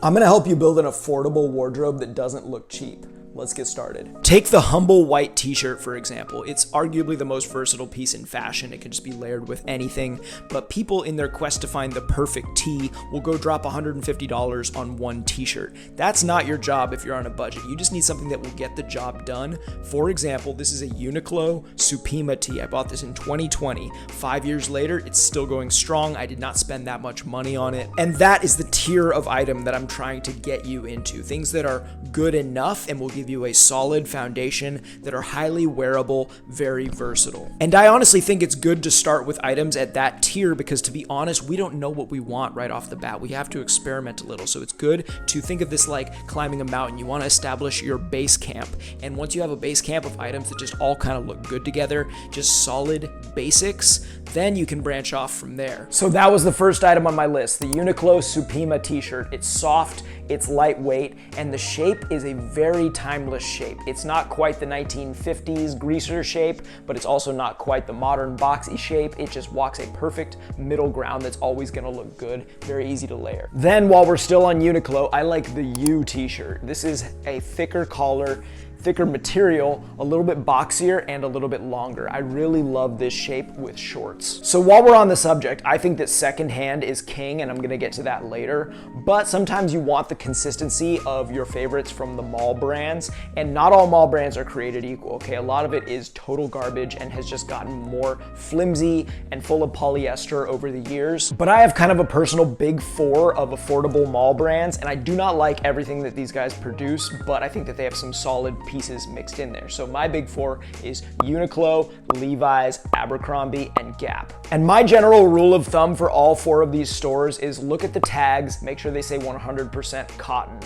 I'm gonna help you build an affordable wardrobe that doesn't look cheap. Let's get started. Take the humble white t-shirt, for example. It's arguably the most versatile piece in fashion. It can just be layered with anything, but people in their quest to find the perfect tee will go drop $150 on one t-shirt. That's not your job if you're on a budget. You just need something that will get the job done. For example, this is a Uniqlo Supima tee. I bought this in 2020. 5 years later, it's still going strong. I did not spend that much money on it. And that is the tier of item that I'm trying to get you into. Things that are good enough and will give you a solid foundation, that are highly wearable, very versatile. And I honestly think it's good to start with items at that tier because, to be honest, we don't know what we want right off the bat. We have to experiment a little. So it's good to think of this like climbing a mountain. You want to establish your base camp. And once you have a base camp of items that just all kind of look good together, just solid basics, then you can branch off from there. So that was the first item on my list, the Uniqlo Supima t-shirt. It's soft, it's lightweight, and the shape is a very timeless shape. It's not quite the 1950s greaser shape, but it's also not quite the modern boxy shape. It just walks a perfect middle ground that's always gonna look good, very easy to layer. Then while we're still on Uniqlo, I like the U t-shirt. This is a thicker collar, thicker material, a little bit boxier and a little bit longer. I really love this shape with shorts. So while we're on the subject, I think that secondhand is king, and I'm gonna get to that later, but sometimes you want the consistency of your favorites from the mall brands, and not all mall brands are created equal, okay? A lot of it is total garbage and has just gotten more flimsy and full of polyester over the years. But I have kind of a personal big four of affordable mall brands, and I do not like everything that these guys produce, but I think that they have some solid pieces mixed in there. So my big four is Uniqlo, Levi's, Abercrombie, and Gap. And my general rule of thumb for all four of these stores is look at the tags, make sure they say 100% cotton.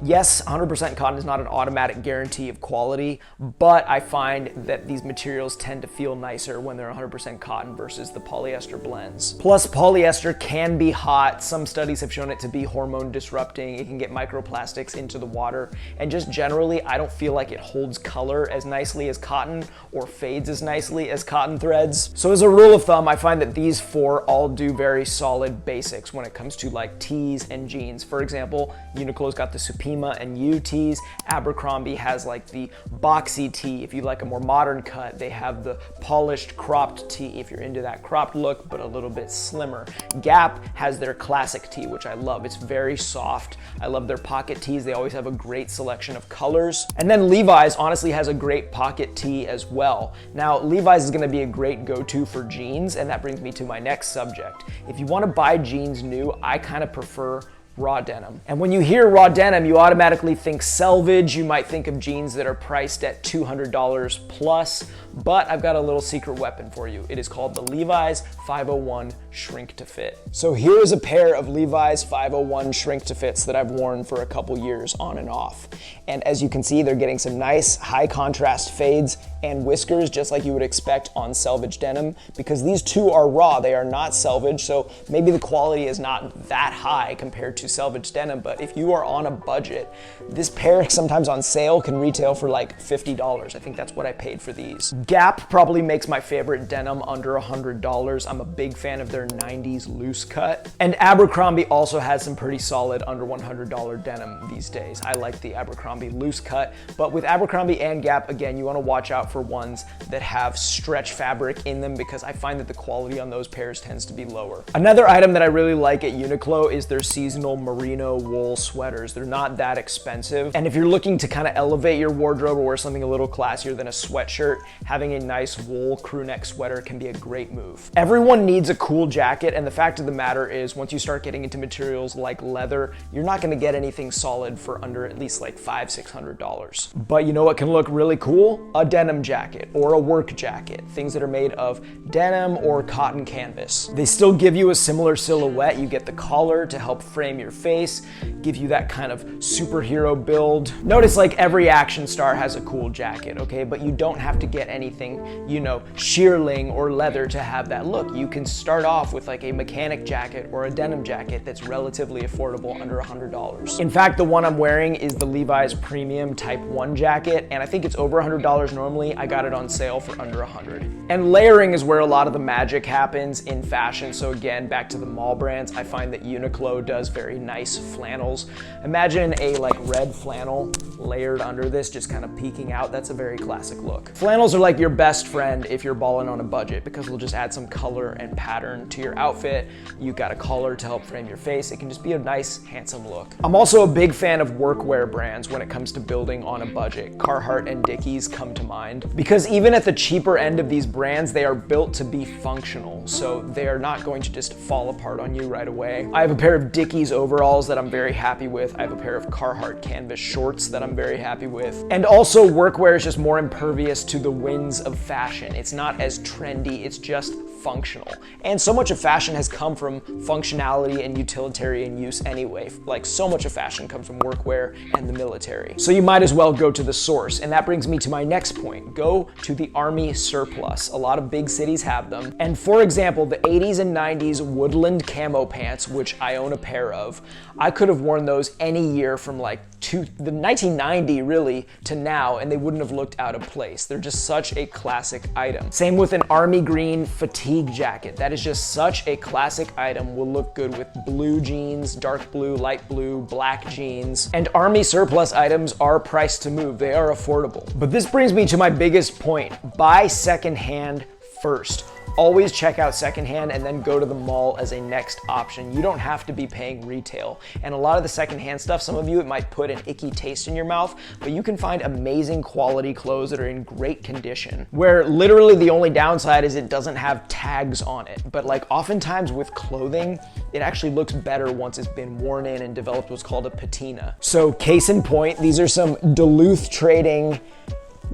Yes, 100% cotton is not an automatic guarantee of quality, but I find that these materials tend to feel nicer when they're 100% cotton versus the polyester blends. Plus, polyester can be hot. Some studies have shown it to be hormone disrupting. It can get microplastics into the water. And just generally, I don't feel like it holds color as nicely as cotton or fades as nicely as cotton threads. So as a rule of thumb, I find that these four all do very solid basics when it comes to like tees and jeans. For example, Uniqlo's got the Supima and U tees. Abercrombie has like the boxy tee. If you like a more modern cut, they have the polished cropped tee if you're into that cropped look, but a little bit slimmer. Gap has their classic tee, which I love. It's very soft. I love their pocket tees. They always have a great selection of colors. And then Levi's honestly has a great pocket tee as well. Now, Levi's is gonna be a great go-to for jeans, and that brings me to my next subject. If you wanna buy jeans new, I kind of prefer raw denim. And when you hear raw denim, you automatically think selvage. You might think of jeans that are priced at $200 plus, but I've got a little secret weapon for you. It is called the Levi's 501 Shrink to Fit. So here is a pair of Levi's 501 Shrink to Fits that I've worn for a couple years on and off. And as you can see, they're getting some nice high contrast fades and whiskers, just like you would expect on selvage denim, because these two are raw, they are not selvage, so maybe the quality is not that high compared to selvage denim, but if you are on a budget, this pair sometimes on sale can retail for like $50. I think that's what I paid for these. Gap probably makes my favorite denim under $100. I'm a big fan of their 90s loose cut. And Abercrombie also has some pretty solid under $100 denim these days. I like the Abercrombie loose cut, but with Abercrombie and Gap, again, you want to watch out for ones that have stretch fabric in them, because I find that the quality on those pairs tends to be lower. Another item that I really like at Uniqlo is their seasonal merino wool sweaters. They're not that expensive. And if you're looking to kind of elevate your wardrobe or wear something a little classier than a sweatshirt, having a nice wool crew neck sweater can be a great move. Everyone needs a cool jacket, and the fact of the matter is once you start getting into materials like leather, you're not gonna get anything solid for under at least like $500-600. But you know what can look really cool? A denim jacket or a work jacket, things that are made of denim or cotton canvas. They still give you a similar silhouette. You get the collar to help frame your face, give you that kind of superhero build. Notice like every action star has a cool jacket, okay? But you don't have to get anything, you know, shearling or leather to have that look. You can start off off with like a mechanic jacket or a denim jacket that's relatively affordable, under $100. In fact, the one I'm wearing is the Levi's Premium Type 1 jacket, and I think it's over $100 normally. I got it on sale for under $100. And layering is where a lot of the magic happens in fashion. So again, back to the mall brands, I find that Uniqlo does very nice flannels. Imagine a like red flannel layered under this, just kind of peeking out. That's a very classic look. Flannels are like your best friend if you're balling on a budget, because they'll just add some color and pattern to your outfit. You've got a collar to help frame your face. It can just be a nice, handsome look. I'm also a big fan of workwear brands when it comes to building on a budget. Carhartt and Dickies come to mind, because even at the cheaper end of these brands, they are built to be functional. So they are not going to just fall apart on you right away. I have a pair of Dickies overalls that I'm very happy with. I have a pair of Carhartt canvas shorts that I'm very happy with. And also workwear is just more impervious to the winds of fashion. It's not as trendy, it's just functional. And so much of fashion has come from functionality and utilitarian use anyway. Like so much of fashion comes from workwear and the military. So you might as well go to the source. And that brings me to my next point. Go to the Army surplus. A lot of big cities have them. And for example, the 80s and 90s woodland camo pants, which I own a pair of, I could have worn those any year from like the 1990 really to now, and they wouldn't have looked out of place. They're just such a classic item. Same with an army green fatigue jacket. That is just such a classic item. Will look good with blue jeans, dark blue, light blue, black jeans. And army surplus items are priced to move. They are affordable. But this brings me to my biggest point. Buy secondhand first. Always check out secondhand and then go to the mall as a next option. You don't have to be paying retail. And a lot of the secondhand stuff, some of you, it might put an icky taste in your mouth, but you can find amazing quality clothes that are in great condition, where literally the only downside is it doesn't have tags on it. But like oftentimes with clothing, it actually looks better once it's been worn in and developed what's called a patina. So case in point, these are some Duluth Trading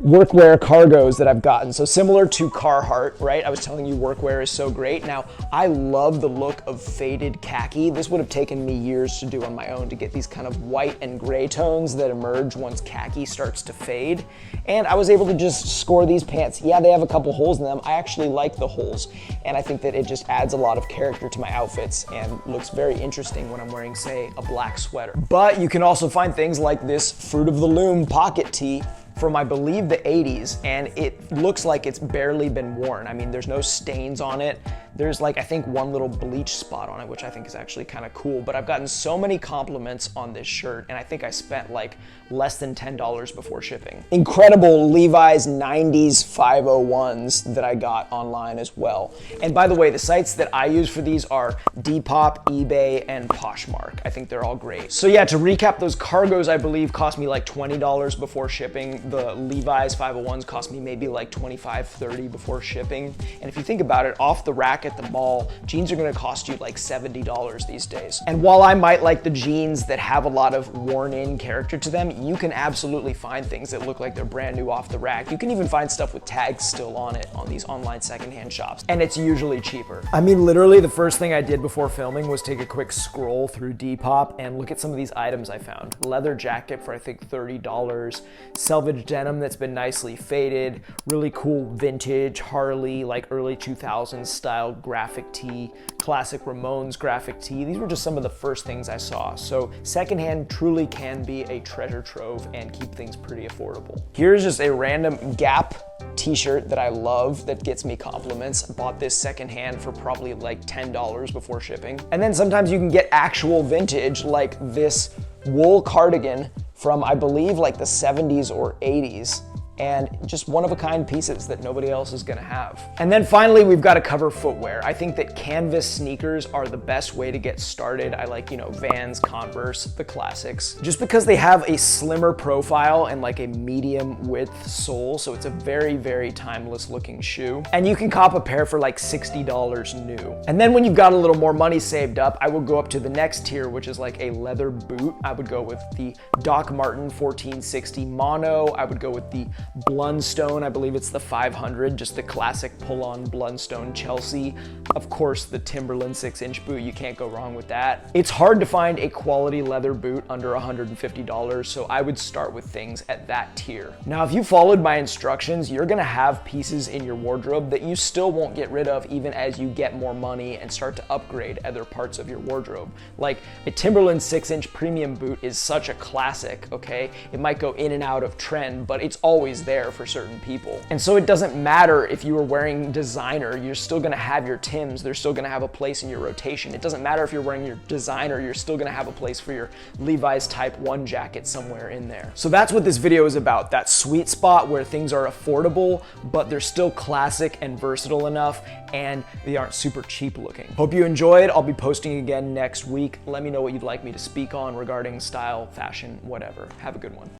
workwear cargos that I've gotten. So similar to Carhartt, right? I was telling you workwear is so great. Now, I love the look of faded khaki. This would have taken me years to do on my own, to get these kind of white and gray tones that emerge once khaki starts to fade. And I was able to just score these pants. Yeah, they have a couple holes in them. I actually like the holes. And I think that it just adds a lot of character to my outfits and looks very interesting when I'm wearing, say, a black sweater. But you can also find things like this Fruit of the Loom pocket tee from, I believe, the 80s, and it looks like it's barely been worn. I mean, there's no stains on it. There's like, I think one little bleach spot on it, which I think is actually kind of cool, but I've gotten so many compliments on this shirt, and I think I spent like less than $10 before shipping. Incredible Levi's 90s 501s that I got online as well. And by the way, the sites that I use for these are Depop, eBay, and Poshmark. I think they're all great. So yeah, to recap, those cargos I believe cost me like $20 before shipping. The Levi's 501s cost me maybe like $25, $30 before shipping. And if you think about it, off the rack at the mall, jeans are gonna cost you like $70 these days. And while I might like the jeans that have a lot of worn in character to them, you can absolutely find things that look like they're brand new off the rack. You can even find stuff with tags still on it on these online secondhand shops, and it's usually cheaper. I mean, literally the first thing I did before filming was take a quick scroll through Depop and look at some of these items I found. Leather jacket for I think $30, selvage denim that's been nicely faded, really cool vintage Harley, like early 2000s style graphic tee, classic Ramones graphic tee. These were just some of the first things I saw. So secondhand truly can be a treasure trove and keep things pretty affordable. Here's just a random Gap t-shirt that I love that gets me compliments. I bought this secondhand for probably like $10 before shipping. And then sometimes you can get actual vintage, like this wool cardigan from, I believe, like the 70s or 80s. And just one-of-a-kind pieces that nobody else is gonna have. And then finally, we've got to cover footwear. I think that canvas sneakers are the best way to get started. I like, Vans, Converse, the classics, just because they have a slimmer profile and like a medium width sole. So it's a very, very timeless looking shoe. And you can cop a pair for like $60 new. And then when you've got a little more money saved up, I would go up to the next tier, which is like a leather boot. I would go with the Doc Marten 1460 Mono. I would go with the Blundstone, I believe it's the 500, just the classic pull-on Blundstone Chelsea. Of course, the Timberland 6-inch boot, you can't go wrong with that. It's hard to find a quality leather boot under $150, so I would start with things at that tier. Now, if you followed my instructions, you're gonna have pieces in your wardrobe that you still won't get rid of even as you get more money and start to upgrade other parts of your wardrobe. Like a Timberland 6-inch premium boot is such a classic, okay? It might go in and out of trend, but it's always there for certain people. And so it doesn't matter if you are wearing designer, you're still gonna have your Tims, they're still gonna have a place in your rotation. It doesn't matter if you're wearing your designer, you're still gonna have a place for your Levi's Type 1 jacket somewhere in there. So that's what this video is about, that sweet spot where things are affordable, but they're still classic and versatile enough, and they aren't super cheap looking. Hope you enjoyed. I'll be posting again next week. Let me know what you'd like me to speak on regarding style, fashion, whatever. Have a good one.